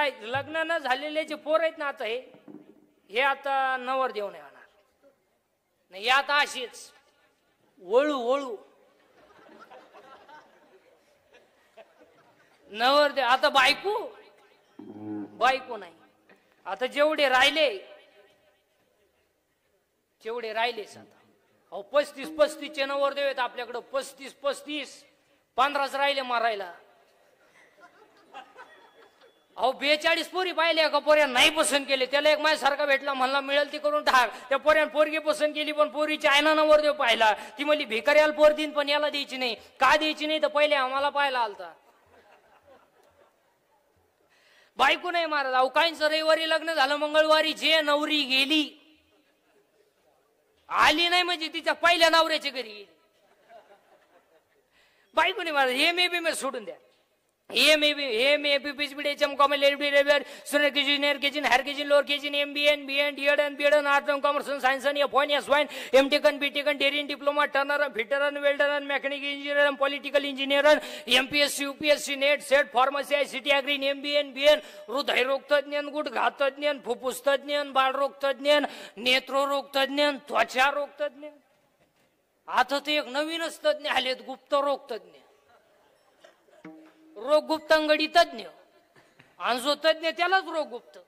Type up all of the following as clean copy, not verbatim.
काय लग्न न झालेले जे पोर आहेत ना आता हे आता नवरदेव नाही होणार नाही, आता अशीच वळू वळू नवरदेव. आता बायको नाही. आता जेवढे राहिलेच आता. अहो 35 नवरदेव आहेत आपल्याकडं. 35 15च राहिले मारायला. अहो 42 पोरी पाहिल्या का पोऱ्या नाही पसंत केले. त्याला एक माझ्यासारखा भेटला, म्हणला मिळेल ती करून टाक. त्या पोऱ्यान पोरगी पसंत केली, पण पोरीची आयना नवरदेव पाहिला. ती म्हणली भिकाऱ्याला पोर दिन पण याला द्यायची नाही. का द्यायची नाही तर पहिले आम्हाला पाहायला आलता. बायको नाही मारत. अहो काहींचं रविवारी लग्न झालं, मंगळवारी जे नवरी गेली आली नाही म्हणजे तिच्या पहिल्या नवऱ्याच्या घरी गेली. बायको नाही मारत. हे मे बी सोडून द्या. सुनर केजी नेर KG higher KG lower KG MBN BN DED art and commerce science आणि F1 S1 MTech BTech dairying diploma turner fitter welder mechanic engineer political engineer MPSC UPSC NET SET pharmacy ICT agri MBN BN हृदयरोग तज्ञ गुडघा तज्ञ फुफ्फुस तज्ञ बाळरोग तज्ञ नेत्ररोग तज्ञ त्वचा रोग तज्ञ. आता ते एक नवीनच तज्ञ आलेत, गुप्त रोग तज्ञ, रोग गुप्तांगडी तज्ञ. आणि जो तज्ञ त्यालाच रोग गुप्त.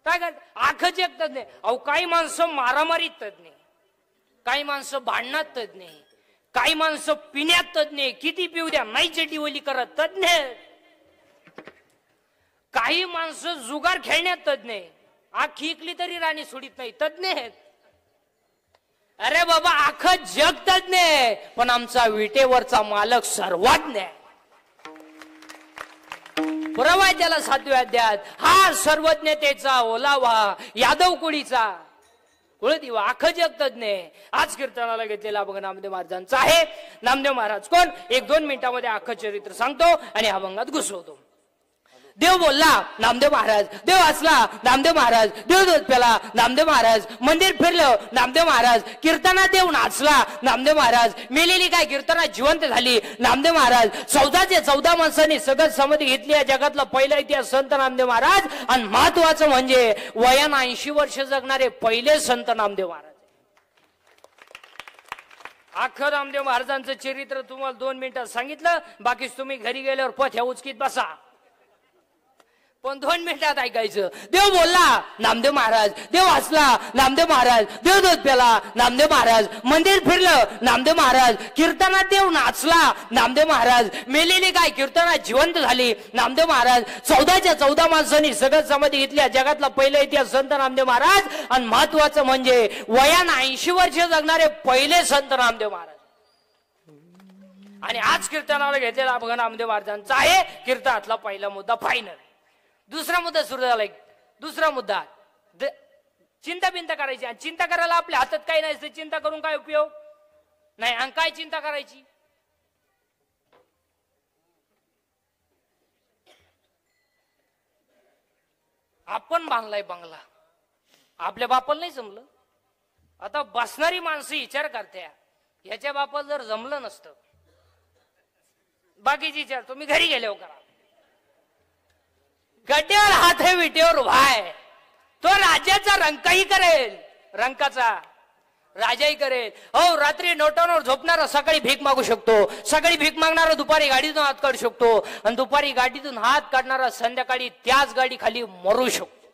काय करत आखच एक तज्ञ. अहो काही माणसं मारामारीत तज्ञ, काही माणसं भांडणात तज्ञ, काही माणसं पिण्यात तज्ञ, किती पिऊ द्या नाही चटीवली करत तज्ञ, काही माणसं जुगार खेळण्यात तज्ञ, आखी इकली तरी राणी सोडित नाही तज्ञ आहेत. अरे बाबा आखं जग तज्ञ आहे, पण आमचा विटेवरचा मालक सर्वज्ञ आहे. पुरावा त्याला साध्य अध्यात. हा सर्वज्ञतेचा ओलावा यादव कुळीचा कुळदिवा आखं जग तज्ञ. आज कीर्तनाला घेतलेला अभंग नामदेव महाराजांचा आहे. नामदेव महाराज कोण 1-2 मिनिटांमध्ये आखं चरित्र सांगतो आणि अभंगात घुसवतो. देव बोलला नामदेव महाराज, देव हसला नामदेव महाराज, देव दूध प्याला नामदेव महाराज, मंदिर फिरलं नामदेव महाराज, कीर्तनात देव नाचला नामदेव महाराज, मेलेली काय कीर्तनात जिवंत झाली नामदेव महाराज, 14 माणसांनी सगळं समाधी घेतली. या जगातला पहिला इतिहास संत नामदेव महाराज. आणि महत्वाचं म्हणजे वयानं 80 वर्ष जगणारे पहिले संत नामदेव महाराज. अख्खं नामदेव महाराजांचं चरित्र तुम्हाला 2 मिनिटात सांगितलं. बाकीच तुम्ही घरी गेल्यावर पथ्या उचकीत बसा, पण 2 मिनिटात ऐकायचं. देव बोलला नामदेव महाराज, देव हसला नामदेव महाराज, देव दूध प्याला नामदेव महाराज, मंदिर फिरलं नामदेव महाराज, कीर्तनात देव नाचला नामदेव महाराज, मेलेली काय कीर्तनात जिवंत झाली नामदेव महाराज. 14 माणसांनी सगळं समाधी घेतली. जगातला पहिला इतिहास संत नामदेव महाराज. आणि महत्वाचं म्हणजे वयानं 80 वर्ष जगणारे पहिले संत नामदेव महाराज. आणि आज कीर्तनाला घेतलेला अभंग नामदेव महाराजांचा आहे. कीर्तनातला पहिला मुद्दा फायनल. दुसरा मुद्दा सुरू झाला. दुसरा मुद्दा चिंता करायची. आणि चिंता करायला आपल्या हातात काही नाही, चिंता करून काय उपयोग नाही. आणि काय चिंता करायची? आपण बांधलाय बंगला, आपल्या बापाला नाही जमलं. आता बसणारी माणसं विचार करते याच्या बापाला जर जमलं नसतं, बाकीची विचार तुम्ही घरी गेल्यावर करा. गड्ड्यावर हात आहे विटेवर उभा आहे. तो राजाचा रंकाही करेल, रंकाचा राजाही करेल. हो रात्री नोटांवर झोपणारा सकाळी भीक मागू शकतो, सकाळी भीक मागणारा दुपारी गाडीतून हात काढू शकतो, आणि दुपारी गाडीतून हात काढणारा संध्याकाळी त्याच गाडी खाली मरू शकतो.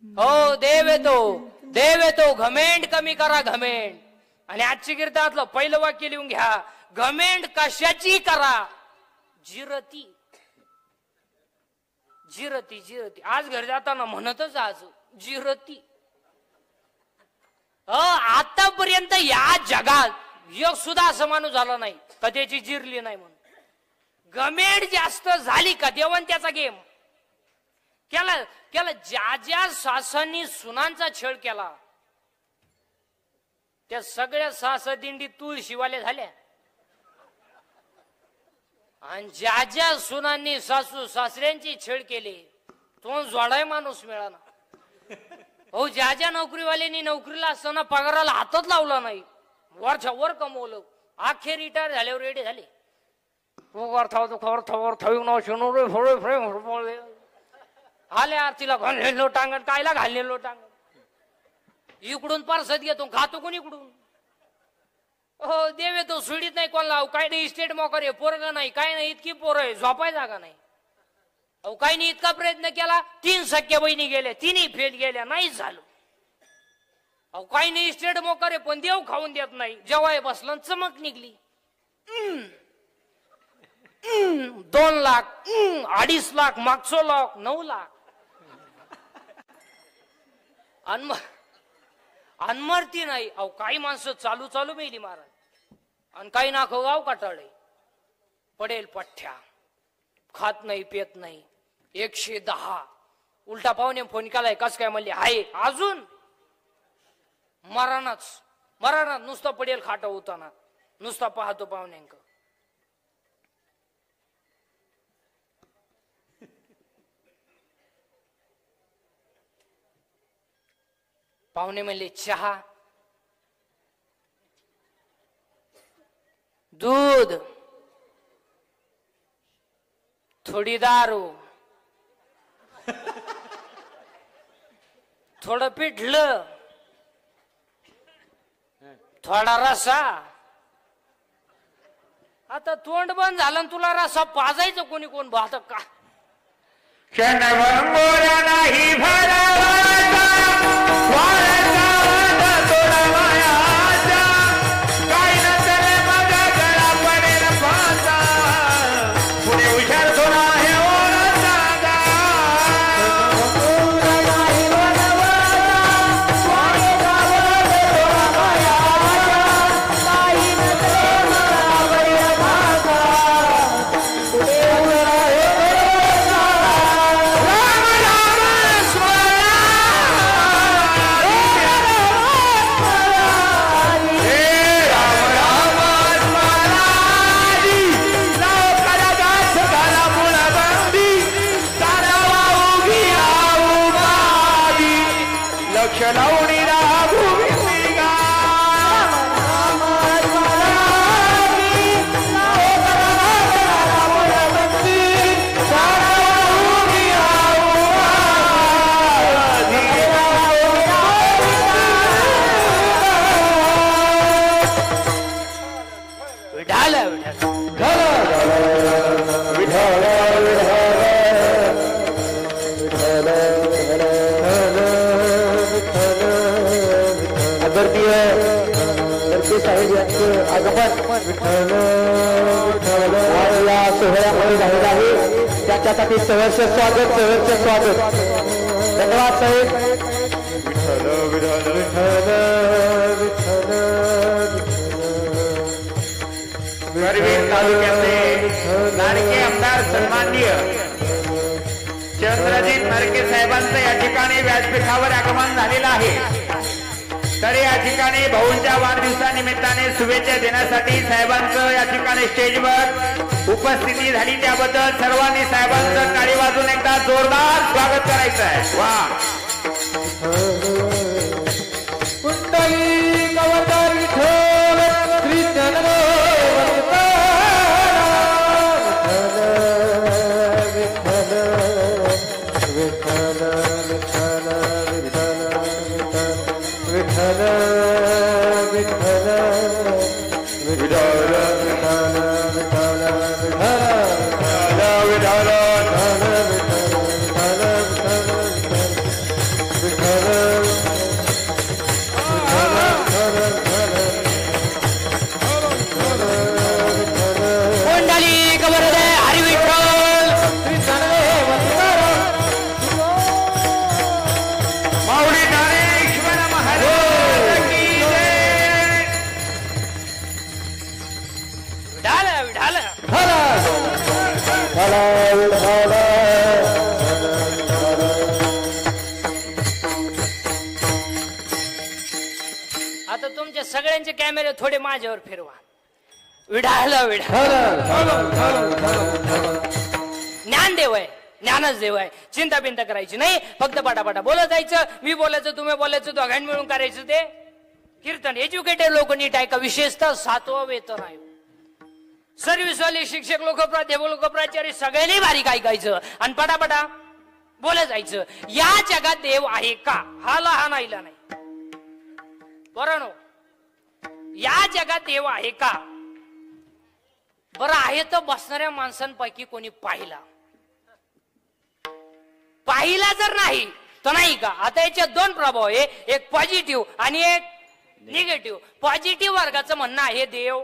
हो देव येतो, घमेंड कमी करा घमेंड. आणि आजची कीर्तनातलं पहिलं वाक्य लिहून घ्या. घमेंड कशाची करा? जिरती. आज घरी जाताना म्हणतच आज जिरती. आतापर्यंत या जगात एक सुद्धा असं माणूस झाला नाही का त्याची जिरली नाही म्हणून. घमेंड जास्त झाली का देवंत्याचा गेम केला. ज्या सासांनी सुनांचा छळ केला त्या सगळ्या सासा दिंडी तुळशीवाले झाल्या. आणि ज्या सुनांनी सासू सासऱ्यांची छेड केली तो जोडाय माणूस मिळाला. हो ज्या नोकरीवाल्यांनी नोकरीला असताना पगाराला हातच लावला नाही, वरच्या वर कमवलं, अखेर रिटायर झाल्यावर रेडी झाले. आले आरतीला घाललेलो टांगण कायला घाललेलो टांगण इकडून परसत घेतो खातो कोण इकडून हो देवे तो सुडीत नाही कोण लाव काय नाही इस्टेट मोकर आहे पोरग नाही काय नाही इतकी पोरं आहे झोपाय जागा नाही अहो काही नाही इतका प्रयत्न केला 3 सख्या बहिणी गेल्या तिन्ही फेल गेल्या नाहीच झालं अहो काही नाही इस्टेट मोकर आहे पण देव खाऊन देत नाही जेव्हा बसलं चमक निघली 2 लाख 2.5 लाख मागचो लाख 9 लाख अनमरती नाही अहो काही माणसं चालू चालू मेली महाराज आणि काही नाखो गाव काटाळे पडेल पठ्ठ्या खात नाही पेत नाही 110 उलटा पाहुणे फोन केलाय कस काय म्हणले आहे अजून मरणात नुसतं पडेल खाटा होताना नुसता पाहतो पाहुण्यांक पाहुणे म्हणले चहा दूध थोडी दारू थोडं पिठलं थोडा रसा आता तोंड बंद झालं तुला रसा पाजायचं कोणी कोण भात का नाही पुणे हुशार थोडा आहे त्याच्यासाठी सहर्ष स्वागत धन्यवाद साहेब करवीर तालुक्याचे लाडके आमदार सन्माननीय चंद्रजीत नरके साहेबांचं या ठिकाणी व्यासपीठावर आगमन झालेलं आहे तर या ठिकाणी भाऊंच्या वाढदिवसानिमित्ताने शुभेच्छा देण्यासाठी साहेबांचं या ठिकाणी स्टेजवर उपस्थिती झाली त्याबद्दल सर्वांनी साहेबांचं टाळी वाजून एकदा जोरदार स्वागत करायचं आहे वा कुंडली कवतार विठ्ठल श्री आता तुमचे सगळ्यांचे कॅमेरे थोडे माझ्यावर फिरवा विढाल ज्ञानदेव आहे ज्ञानच देव आहे चिंता बिंता करायची नाही फक्त पटापटा बोलत जायचं मी बोलायचं तुम्ही बोलायचं दोघांनी मिळून करायचं ते कीर्तन एज्युकेटेड लोक नीट आहे का विशेषतः 7वं वेतन आहे सर्व्हिसवाले शिक्षक लोक प्राध्यापक लोक प्राचार्य सगळ्यांनी बारीक ऐकायचं आणि पटापटा बोलत जायचं. या जगात देव आहे का? हा नाहीला नाही. बरं, या जगात देव आहे का? बरं आहे तर बसणाऱ्या माणसांपैकी कोणी पाहिला जर नाही तर नाही का? आता याच्यात दोन प्रभाव आहे, एक पॉझिटिव्ह आणि एक निगेटिव्ह. पॉझिटिव्ह वर्गाचं म्हणणं आहे देव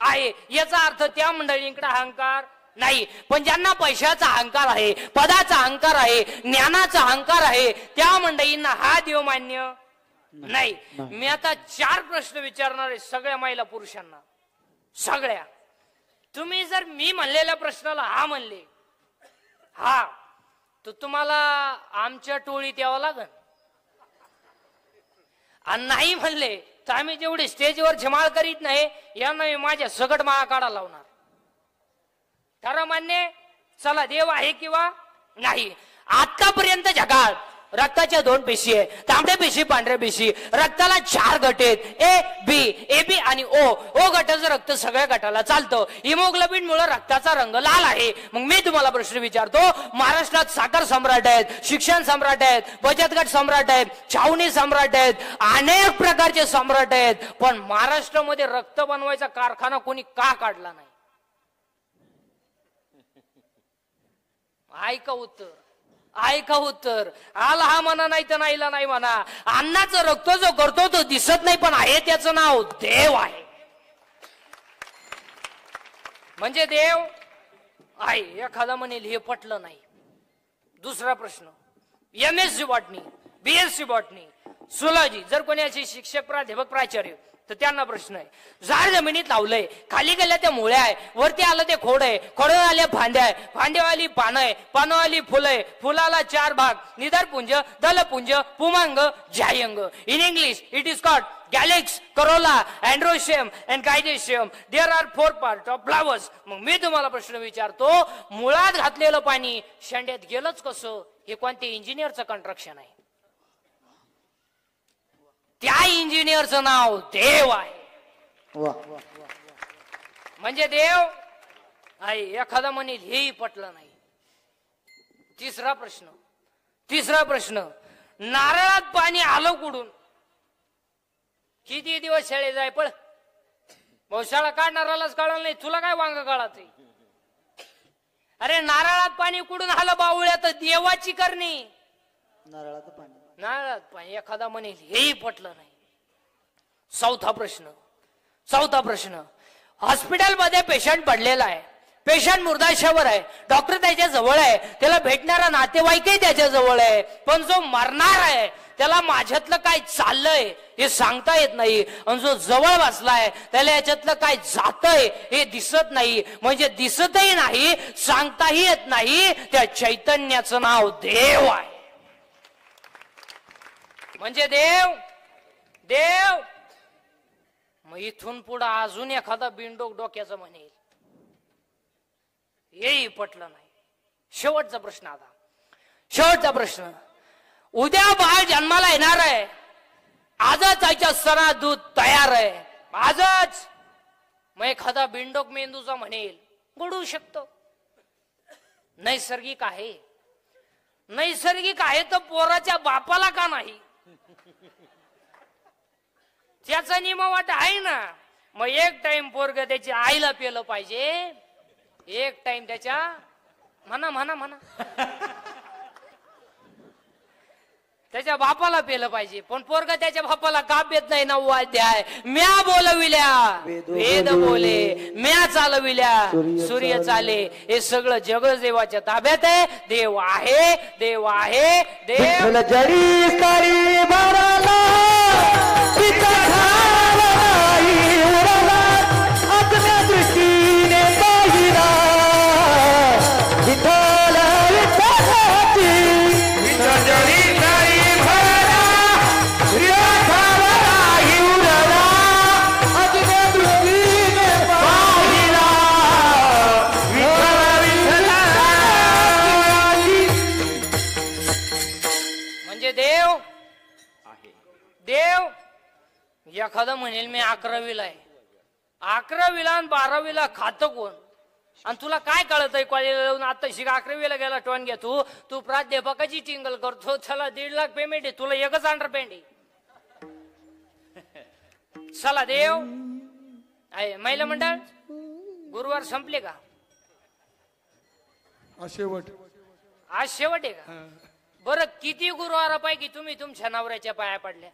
आहे, याचा अर्थ त्या मंडळींकडे अहंकार नाही. पण ज्यांना पैशाचा अहंकार आहे, पदाचा अहंकार आहे, ज्ञानाचा अहंकार आहे, त्या मंडळींना हा देव मान्य नाही. मी आता 4 प्रश्न विचारणार आहे सगळ्या महिला पुरुषांना, सगळ्या. तुम्ही जर मी म्हणलेल्या प्रश्नाला हा म्हणले हा, तर तुम्हाला आमच्या टोळीत यावं लागल. आणि नाही म्हणले तर आम्ही जेवढे स्टेजवर झमाळ करीत नाही यांना माझ्या सगट माळा काढा लावणार. खरं मान्य? चला, देव आहे किंवा नाही. आतापर्यंत जगात रक्ताच्या 2 पेशी आहे, तांबड्या पेशी, पांढऱ्या पेशी. रक्ताला 4 गट आहेत, ए बी, ए बी आणि ओ. ओ गटाचं रक्त सगळ्या गटाला चालतं. हिमोग्लोबिन मुळे रक्ताचा रंग लाल आहे. मग मी तुम्हाला प्रश्न विचारतो, महाराष्ट्रात साखर सम्राट आहेत, शिक्षण सम्राट आहेत, बचत गट सम्राट आहेत, छावणी सम्राट आहेत, अनेक प्रकारचे सम्राट आहेत, पण महाराष्ट्रामध्ये रक्त बनवायचा कारखाना कोणी का काढला नाही? ऐका उत्तर. आला हा म्हणा, नाही तर नाहीला नाही म्हणा. अन्नाचं रक्त जो करतो तो दिसत नाही, पण आहे त्याचं नाव देव आहे. म्हणजे देव आहे. एखादा म्हणेल हे पटलं नाही. दुसरा प्रश्न, MSc बॉटनी, BSc बॉटनी, सुलॉजी, जर कोणी असे शिक्षक प्राध्यापक प्राचार्य, तर त्यांना प्रश्न आहे, झाड जमिनीत लावलंय, खाली गेल्या त्या मुळ्या आहे, वरती आलं ते खोड आहे, खोडून आल्या फांद्या आहे, फांद्यावाली पानं आहे, पानवाली फुलं आहे, फुलाला 4 भाग, निधारपुंज, दलपुंज, पुमांग, जायंग. In English it is called calyx, corolla, androecium and gynoecium. There are 4 part of flowers. मग मी तुम्हाला प्रश्न विचारतो, मुळात घातलेलं पाणी शेंड्यात गेलंच कसं? हे कोणत्या इंजिनियरचं कन्स्ट्रक्शन आहे? त्या इंजिनियरचं नाव देव आहे. म्हणजे देव आहे. एखादा म्हणेल हेही पटलं नाही. तिसरा प्रश्न, नारळात पाणी आलं कुठून? किती दिवस शाळेत जाय पळ भाऊ, शाळा काढणारालाच कळलं नाही, तुला काय वांग कळत? अरे नारळात पाणी कुठून आलं बावळ्यात? देवाची करणी. नारळात पाणी. एखादा म्हणेल हेही पटलं नाही. चौथा प्रश्न, हॉस्पिटलमध्ये पेशंट पडलेला आहे, पेशंट मुर्दाशावर आहे, डॉक्टर त्याच्या जवळ आहे, त्याला भेटणारा नातेवाईकही त्याच्या जवळ आहे, पण जो मरणार आहे त्याला माझ्यातलं काय चाललंय हे सांगता येत नाही. आणि जो जवळ बसलाय त्याला याच्यातलं काय जातंय हे दिसत नाही. म्हणजे दिसतही नाही, सांगताही येत नाही. त्या चैतन्याचं नाव देव आहे. म्हणजे देव. मग इथून पुढे अजून एखादा बिनडोक डोक्याचं म्हणेल हेही पटलं नाही. शेवटचा प्रश्न, उद्या बाळ जन्माला येणार आहे, आजच त्याच्या स्तनात दूध तयार आहे, आजच. मग एखादा बिनडोक मेंदूचा म्हणेल घडू शकतं. नैसर्गिक आहे तर पोराच्या बापाला का नाही? त्याचा नियमवाट आहे ना. मग एक टाइम पोरग त्याच्या आईला पेलं पाहिजे, एक टाइम त्याच्या म्हणा त्याच्या बापाला पेलं पाहिजे. पण पोरग त्याच्या बापाला का पेत नाही? 9वा अध्याय, म्या बोलविल्या वेद बोले, म्या चालविल्या सूर्य चाले. हे सगळं जग देवाच्या ताब्यात आहे. देव आहे. एखादं म्हणेल मी 11वीला आहे, 11वीला आणि 12वीला खातं कोण? आणि तुला काय कळत आहे कॉलेजला जाऊन? आता शिक 11वीला गेला टोन घ्या तू प्राध्यापकाची टिंगल करतो. चला 1.5 लाख पेमेंट आहे, तुला एकच अंडरपॅन्ट आहे. चला देव आहे. महिला मंडळ गुरुवार संपले का? शेवट आज शेवट आहे का? बरं किती गुरुवारापैकी तुम्ही तुमच्या नवऱ्याच्या पाया पडल्या?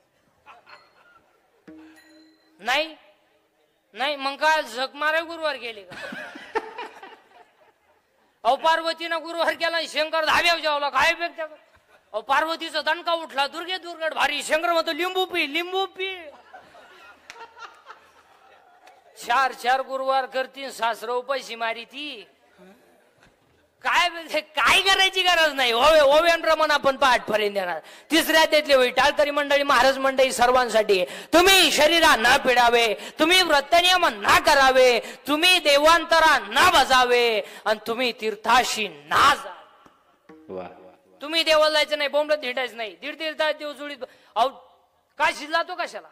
नाही नाही, मग काय झक मारा गुरुवार गेले का? अहो पार्वतीनं गुरुवार केला, शंकर धाब्यावर जेवला. काय व्यक्ती? अहो पार्वतीचा दणका उठला, दुर्गे दुर्गड भारी. शंकर म्हणतो लिंबू पी. 4 गुरुवार करतील, सासरा उपाशी मारी ती. काय करायची गरज नाही. ओव्यान आपण पाठपर्यंत येणार. तिसऱ्या त्यातले होई टाळकरी मंडळी, महाराज मंडळी सर्वांसाठी, तुम्ही शरीरा न पिडावे, तुम्ही व्रतनियम न करावे, तुम्ही देवांतरा न बजावे, आणि तुम्ही तीर्थाशी ना जा. तुम्ही देवाला जायचं नाही, बोंबलत हिंडायचं नाही. 1.5 तास देव जुळीत. अहो काशीला जातो कशाला?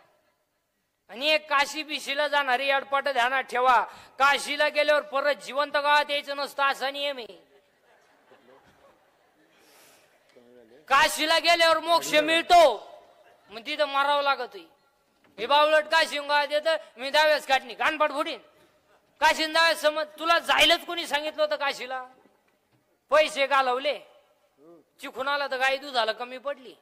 आणि एक काशी बिशीला जाणारी अडपाट ध्यानात ठेवा. काशीला गेल्यावर परत जिवंत गावात यायचं नसतं, असा नियम आहे. काशीला गेल्यावर मोक्ष मिळतो, मग तिथं मारावं लागत. हे बावलट काशी गावात येतं, मी दाव्यास काढणी कानपाट फुटीन. काशी दाव्यास समज तुला जायलाच कोणी सांगितलं होतं काशीला? पैसे घालवले, चिखून आला तर गाई दुधाला कमी पडली.